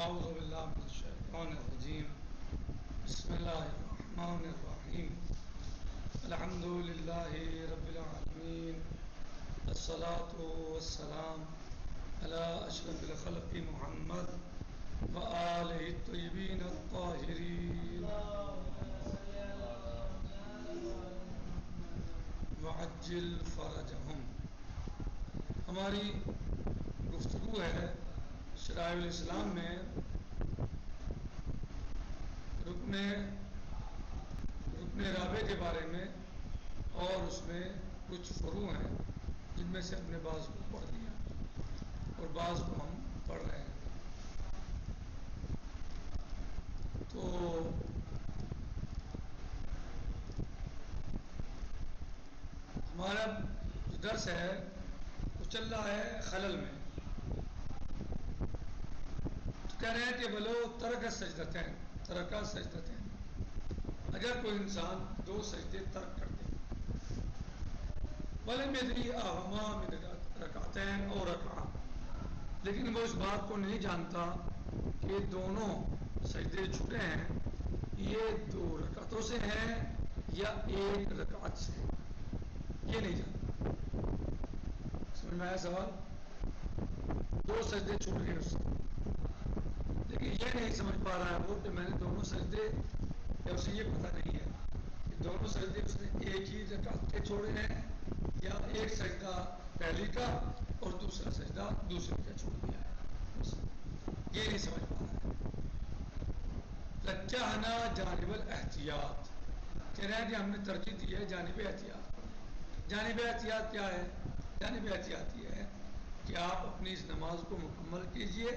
اعوذ باللہ من الشیطان الرجیم بسم اللہ الرحمن الرحیم الحمد للہ رب العالمین الصلاة والسلام علی اشرف الخلق محمد وآلہ الطیبین الطاہرین وعجل فرجہم۔ ہماری گفتگو ہے شرائع الاسلام میں رکن رابع کے بارے میں، اور اس میں کچھ فروع ہیں جن میں سے اپنے بعض کو پڑھ لیا اور بعض کو ہم پڑھ رہے ہیں۔ تو ہمارا جو درس ہے وہ چل رہا ہے خلل میں۔ کہہ رہے ہیں کہ بلو ترک سجدتین، اگر کوئی انسان 2 سجدے ترک کر دے، ولم یدری اہما من رکعتین اور رکعہ، لیکن وہ اس بات کو نہیں جانتا کہ دونوں سجدے چھوٹے ہیں، یہ 2 رکعتوں سے ہیں یا 1 رکعت سے، یہ نہیں جانتا۔ سمجھ میں آیا سوال؟ 2 سجدے چھوٹ گئے اس سے، لیکن یہ نہیں سمجھ پا رہا ہے وہ کہ میں نے دونوں سجدے، یا اسے یہ پتہ نہیں ہے کہ دونوں سجدے اس نے ایک ہی رکعت کے چھوڑے ہیں یا ایک سجدہ پہلی کا اور دوسرا سجدہ دوسرے کا چھوڑ دیا ہے، یہ نہیں سمجھ پا رہا ہے۔ رجحنا جانب الاحتیاط، کہہ رہے ہیں کہ ہم نے ترجیح دی ہے جانب احتیاط کو۔ جانب احتیاط کیا ہے؟ جانب احتیاط یہ ہے کہ آپ اپنی اس نماز کو مکمل کیجئے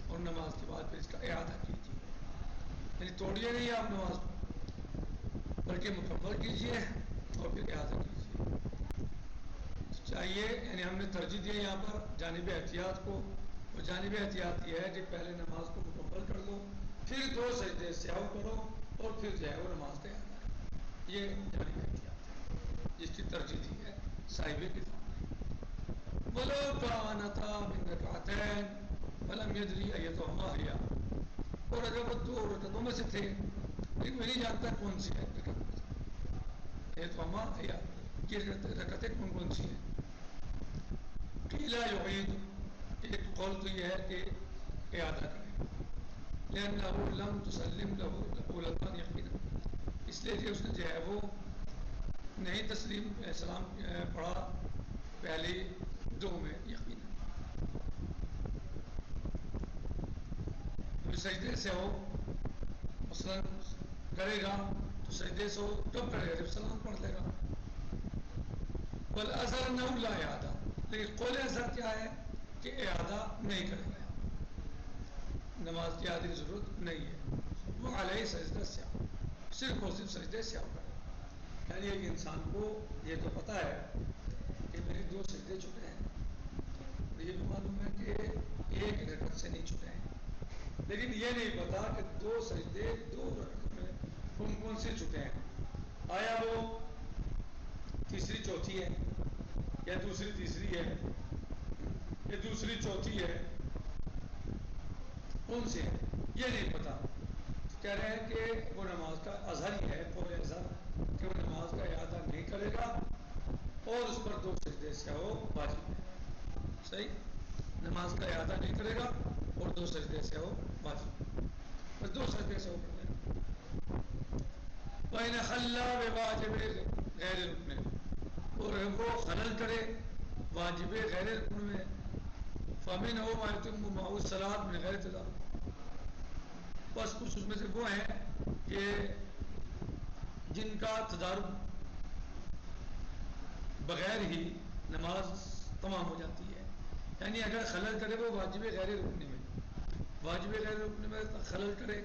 اور نماز کے بعد پھر اس کا اعادہ کیجیے، یعنی توڑیے نہیں آپ نماز کو، بلکہ مکمل کیجیے اور پھر اعادہ کیجیے چاہیے۔ یعنی ہم نے ترجیح دی ہے یہاں پر جانب احتیاط کو، اور جانب احتیاط یہ ہے کہ پہلے نماز کو مکمل کر لو، پھر 2 سجدے سہو کرو اور پھر جو ہے وہ نماز کا اعادہ کرو، یہ جانب احتیاط ہے جس کی ترجیح دی ہے صاحب کتاب نے۔ وَلَوْ كَانَتَا مِن رَكْعَتَيْنِ فَلَمْ يَدْرِ أَيَّتُهُمَا هِيَ، اور اگر وہ 2 رکعتوں میں سے تھے لیکن وہ نہیں جانتا کون سی ہے أَيَّتُهُمَا هِيَ، یہ رکعتیں کون سی ہیں۔ قِيلَ يُعِيدُ، ایک قول تو یہ ہے کہ اعادہ کرے، لأنه لم تسلم له الأولتان يقينا، اس لیے کہ اس نے جو ہے وہ نہیں سلام پڑھا پہلی 2 میں یقینا۔ سجدے سے ہو مثلا کرے گا تو سجدے سے ہو کب کرے گا؟ جب سلام پڑھ لے گا۔ والأظہر انه لا اعادہ، لیکن قول اظہر کیا ہے کہ اعادہ نہیں کرے گا، نماز کی اعادے کی ضرورت نہیں ہے، وہ علیہ سجدہ سہو، صرف اور صرف سجدے سہو کرے گا۔ یعنی ایک انسان کو یہ تو پتہ ہے کہ میرے 2 سجدے چھوٹے ہیں، یہ بھی معلوم ہے کہ 1 رکعت سے نہیں چھوٹے ہیں، لیکن یہ نہیں پتا کہ 2 سجدے 2 رکعتوں میں کون سے چھوٹے ہیں، آیا وہ تیسری چوتھی ہے یا دوسری تیسری ہے یا دوسری چوتھی ہے، کون سے ہے یہ نہیں پتا۔ کہہ رہے ہیں کہ وہ نماز کا اظہر ہی ہے، قول اظہر، کہ وہ نماز کا اعادہ نہیں کرے گا اور اس پر 2 سجدے سہو واجب ہے۔ صحیح، نماز کا اعادہ نہیں کرے گا اور 2 سجدے سہو واجب، بس 2 سجدے سہو کر لے گا۔ وَإِنْ خَلَّا بِوَاجِبِ غَيْرِ رُكْنٍ، اور وہ خلل کرے واجب غیر رکن میں، فَمِنْهُ مَا يُتِمُّ مَعَهُ الصَّلَاةَ مِنْ غَيْرِ تَدَارُكٍ، بس کچھ اس میں سے وہ ہیں کہ جن کا تدارک بغیر ہی نماز تمام ہو جاتی ہے۔ یعنی اگر خلل کرے وہ واجب غیر رکنی میں، واجب غیر رکنی میں خلل کرے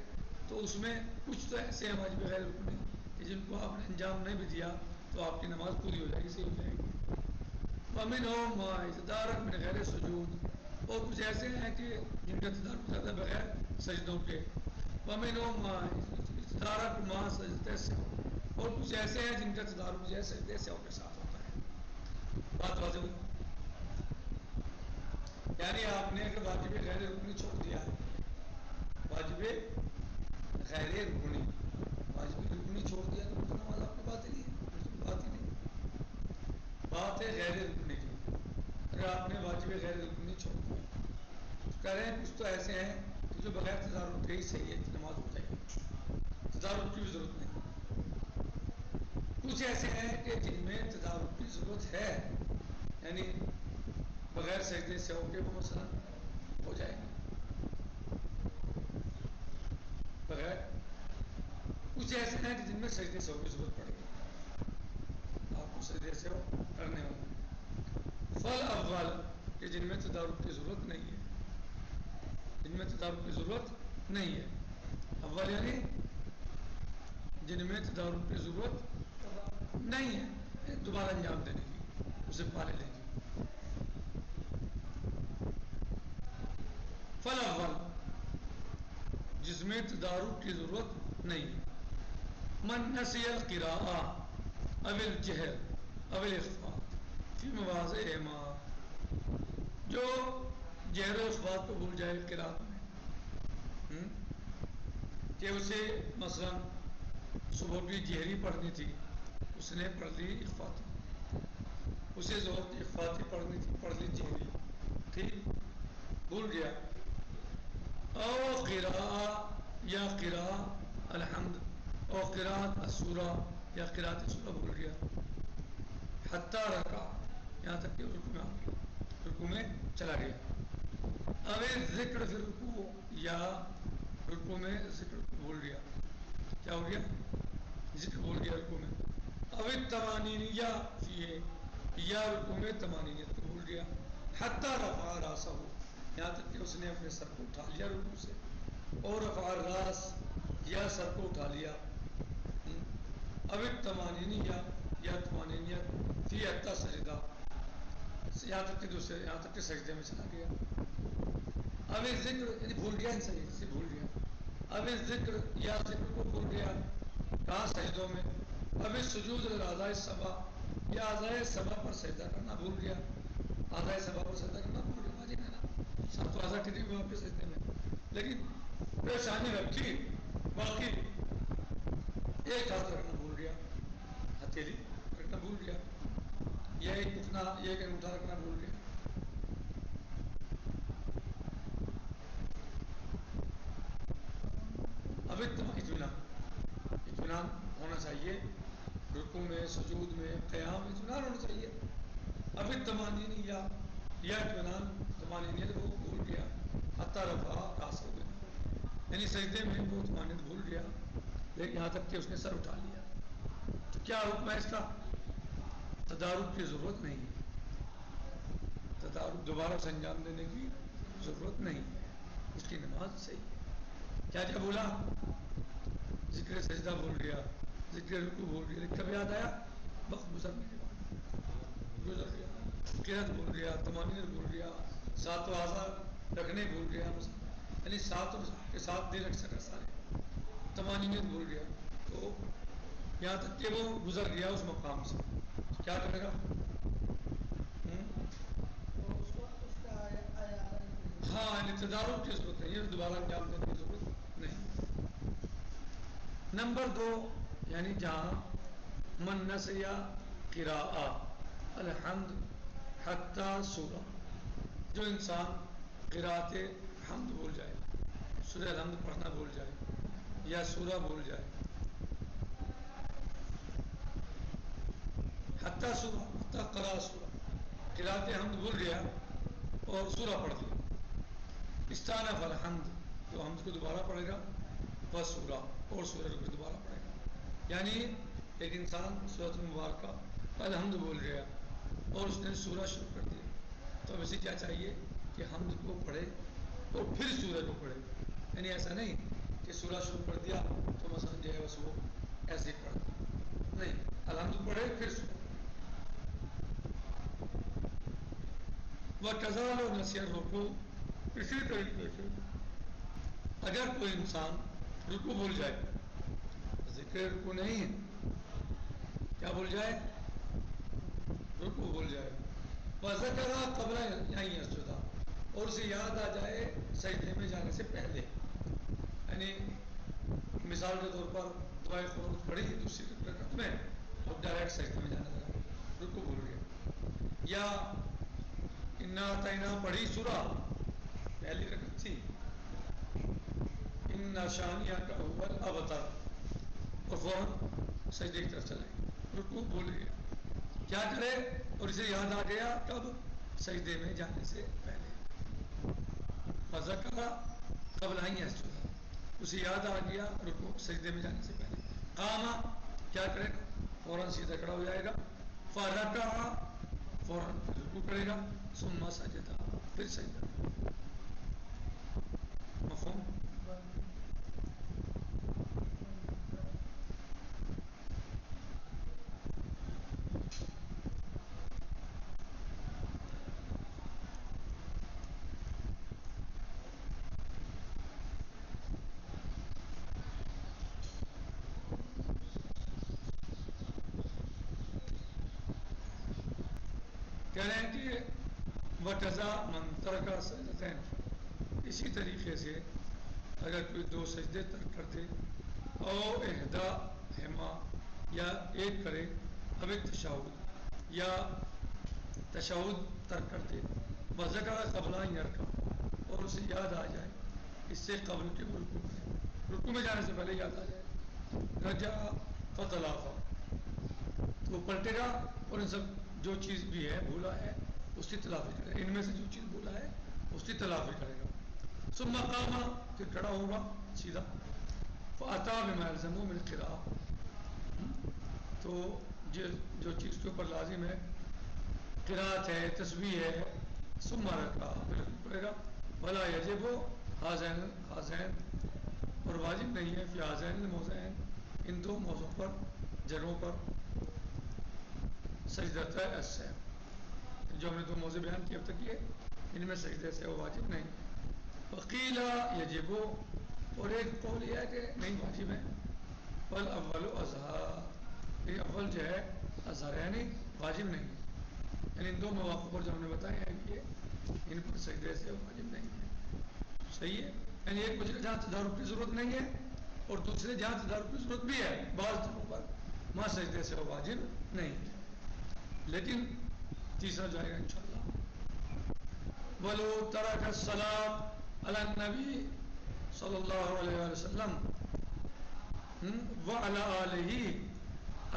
تو اس میں کچھ تو ایسے ہیں واجب غیر رکنی کہ جن کو آپ نے انجام نہیں بھی دیا تو آپ کی نماز پوری ہو جائے گی، صحیح ہو جائے گی۔ وَمِنْهُ مَا يَتَدَارَكُ مِنْ غَيْرِ سُجُودٍ، اور کچھ ایسے ہیں کہ جن کا تدارک ہوتا ہے بغیر سجدوں کے۔ وَمِنْهُ مَا يَتَدَارَكُ مَعَ سَجْدَتَيْ السَّهْوِ، اور کچھ ایسے ہیں جن کا تدارک جو ہے سجدے سہو کے ساتھ ہوتا ہے۔ بات واضح ہوئی؟ یعنی آپ نے اگر واجب غیر رکنی چھوڑ دیا ہے بات ہے غیر رکنے کی. اگر آپ نے واجب غیر رکنی چھوڑ دیا تو کہہ رہے ہیں کچھ تو ایسے ہیں کہ جو بغیر تدارک کے ہی صحیح ہے نماز ہو جائے گی, تدارک کی بھی ضرورت نہیں. کچھ ایسے ہیں کہ جن میں تدارک کی ضرورت ہے, یعنی بغیر سجدے سے ہو کے وہ مسئلہ ہو جائے گا. بغیر کچھ ایسے ہیں کہ جن میں سجدے سے ہو کی ضرورت پڑے گی, آپ کو سجدے سے ہو کرنے ہوں. فل اول کہ جن میں تدارک کی ضرورت نہیں ہے, جن میں تدارک کی ضرورت نہیں ہے. اول یعنی جن میں تدارک کی ضرورت نہیں ہے, دوبارہ انجام دینے کی, اسے پالے لیں گے. فل اول جس میں تدارک کی ضرورت نہیں ہے. من نسی القراء او الجہر او الاخفاء فی مواضعہما, جو جہر و اخفاء کو بھول جائے قراءت میں, کہ اسے مثلا صبح کی جہری پڑھنی تھی, اس نے پڑھ لی اخفاء, اسے ظہر کی اخفاء پڑھنی تھی, پڑھ لی جہری, ٹھیک بھول گیا. او قراء یا قراء الحمد او قراءت السورہ یا قراءت سورہ بھول گیا. حتی رکع یہاں تک کہ رکوع میں آ گیا, رکوع میں چلا گیا. او ذکر فی رکوع یا رکوع میں ذکر بھول گیا, کیا ہو گیا ذکر بھول گیا رکوع میں. او التمانینیہ فیہ یا رکوع میں تمانینیت کو بھول گیا. حتی رفع راسہ یہاں تک کہ اس نے اپنے سر کو اٹھا لیا رکوع سے, اور رفع الراس یا سر کو اٹھا لیا. اب التمانینیہ یا تمانینیت فی حتی سجدہ یہاں تک کہ دوسرے یہاں تک کہ سجدے میں چلا گیا. اب ذکر یعنی بھول گیا, ان سے بھول گیا. اب ذکر یا ذکر کو بھول گیا کہاں سجدوں میں. اب سجود الاعضاء السبع یا اعضاء سبع پر سجدہ کرنا بھول گیا, اعضاء سبع پر سجدہ کرنا بھول گیا. واجب ہے نا, سات اعضاء کے لیے وہاں پہ سجدے میں, لیکن پریشانی رکھی باقی ایک ہاتھ رکھنا بھول گیا, ہتھیلی رکھنا بھول گیا, یہ ایک اٹھنا یہ ایک انگوٹھا رکھنا بھول گیا. اب اطمینان ہونا چاہیے, رکوع میں سجود میں قیام میں اطمینان ہونا چاہیے. اب تمانینیہ یا اطمینان تمانینیت وہ بھول گیا. حتی رفع راسہ یعنی سجدے میں وہ تمانینیت بھول گیا, لیکن یہاں تک کہ اس نے سر اٹھا لیا. تو کیا حکم ہے اس کا؟ تدارک کی ضرورت نہیں ہے, تدارک دوبارہ سے انجام دینے کی ضرورت نہیں ہے, اس کی نماز صحیح ہے. کیا کیا بولا؟ ذکر سجدہ بھول گیا, ذکر رکوع بھول گیا, لیکن کب یاد آیا؟ وقت گزرنے کے بعد گزر گیا. قرات بھول گیا, تمانینیت بھول گیا, ساتوں اعضاء رکھنے بھول گیا, یعنی سات کے ساتھ نہیں رکھ سکا سارے, تمانینیت بھول گیا. تو یہاں تک کہ وہ گزر گیا اس مقام سے, کیا کرے گا؟ ہاں یعنی تدارک کی ضرورت نہیں ہے, دوبارہ انجام دینے کی ضرورت نہیں. نمبر 2 یعنی جہاں من نسی قراء الحمد حتی سورہ, جو انسان قراءت حمد بھول جائے, سورہ الحمد پڑھنا بھول جائے یا سورہ بھول جائے. حتی سورہ حتی قراء سورہ, قراءت حمد بھول گیا اور سورہ پڑھ لیا. استانف الحمد تو حمد کو دوبارہ پڑھے گا, بس سورہ اور سورہ کو دوبارہ پڑھے گا. یعنی ایک انسان سورۃ المبارکہ الحمد بول گیا اور اس نے سورہ شروع کر دیا, تو اب اسے کیا چاہیے کہ حمد کو پڑھے اور پھر سورہ کو پڑھے. یعنی ایسا نہیں کہ سورہ شروع کر دیا تو مثلا جو ہے بس وہ ایسے ہی پڑھ دیا, نہیں, الحمد پڑھے پھر سورہ. وَكَذَلُ نَسِيَ الرُّكُوعَ, اسی طریقے سے اگر کوئی انسان رکوع بھول جائے, ذکر رکوع نہیں ہے, کیا بھول جائے؟ رکوع بھول جائے. وَذَكَرَ قَبْلَ أَن يَسْجُدَ, اور اسے یاد آ جائے سجدے میں جانے سے پہلے, یعنی مثال کے طور پر دعائے قنوت پڑھی دوسری رکعت میں اور ڈائریکٹ سجدے میں جانے لگا, رکوع بھول گیا. یا انا تعینہ پڑھی سورہ پہلی رکعت تھی، ان شانیہ کا اول ابتر، اور فوراً سجدے کی طرف چلے گئے، رکوع بھول گیا، کیا کرے؟ اور اسے یاد آ گیا کب؟ سجدے میں جانے سے پہلے، فذکر قبل ان یسجد، اسے یاد آ گیا رکوع سجدے میں جانے سے پہلے، قام، کیا کرے گا؟ فوراً سیدھا کھڑا ہو جائے گا، فرکع، فوراً رکوع کرے گا، ثم سجدہ، پھر سجدہ، مفہوم؟ کہہ رہے ہیں کہ وَكَذَا مَنْ تَرَكَ سَجْدَتَيْنِ، اسی طریقے سے اگر کوئی دو سجدے ترک کر دے، او احداہما، یا ایک کرے، اب تشہد، یا تشہد ترک کر دے، وذکر قبل ان یرکع، اور اسے یاد آ جائے اس سے قبل کے رکوع میں، رکوع میں جانے سے پہلے یاد آ جائے، رجع فتلافا، تو پلٹے گا اور ان سب جو چیز بھی ہے بھولا ہے اس کی تلافی کرے گا، ان میں سے جو چیز بھولا ہے اس کی تلافی کرے گا، ثم قام، پھر کھڑا ہوگا سیدھا، فأتى بما يلزمه من القراءة، تو جو چیز کے اوپر لازم ہے، قراءت ہے، تسبیح ہے، ثم رکع، پھر رکوع کرے گا، ولا یجب ہذین، اور واجب نہیں ہے، فی ہذین الموضعین، ان دو موضوع پر، جگہوں پر، سجدۃ السہو، جو ہم نے دو موضوع بیان کیے اب تک، یہ ان میں سجدہ سہو واجب نہیں، وقیل یجب، اور ایک قول یہ ہے کہ نہیں واجب ہے، والاول اظہر، یہ اول جو ہے اظہر ہے، یعنی واجب نہیں ہے، یعنی ان دو مواقع پر جو ہم نے بتایا ہے یہ ان پر سجدہ سہو واجب نہیں ہے، صحیح ہے، یعنی ایک وجہ جہاں تدارک کی ضرورت نہیں ہے، اور دوسرے جہاں تدارک کی ضرورت بھی ہے، بعض جگہوں پر وہاں سجدہ سہو واجب نہیں ہے، لیکن تیسرا جائے گا انشاءاللہ، وَلَوْ تَرَكَ الصَّلَاةَ عَلَى النَّبِي صلی اللہ علیہ وسلم وَعَلَى آلِهِ،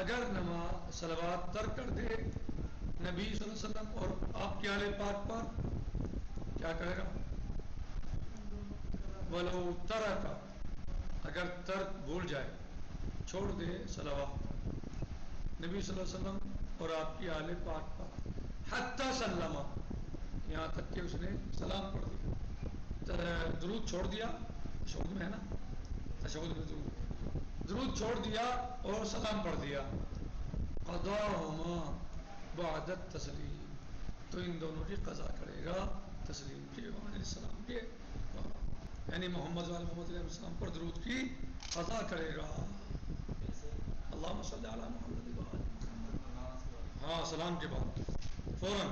اگر نماز صلوات ترک کر دے نبی صلی اللہ علیہ وسلم اور آپ کے آل پاک پر، کیا کہے گا؟ وَلَوْ تَرَكَ، اگر ترک بھول جائے، چھوڑ دے صلوات نبی صلی اللہ علیہ وسلم اور آپ کی آل پاک پر، حتی سلم، یہاں تک کہ اس نے سلام پڑھ دیا، درود چھوڑ دیا، تشہد میں ہے نا، تشہد میں درود چھوڑ دیا اور سلام پڑھ دیا، قضاہما بعد التسلیم، تو ان دونوں کی قضا کرے گا تسلیم کے بعد، السلام کے بعد، یعنی محمد محمد علیہ السلام پر درود کی قضا کرے گا، اللہم صلی علی محمد وعلی محمد، ہاں سلام کے بعد فوراً،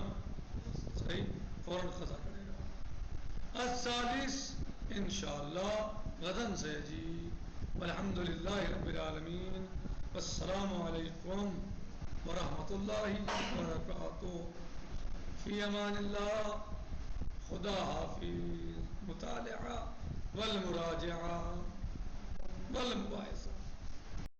صحیح، فوراً قضا کرے گا، الثالث انشاءاللہ غداً سیجی، والحمد للہ رب العالمین، والسلام علیکم ورحمۃ اللہ وبرکاتہ، فی امان اللہ، خدا حافظ، مطالعہ والمراجعہ والمباحثہ.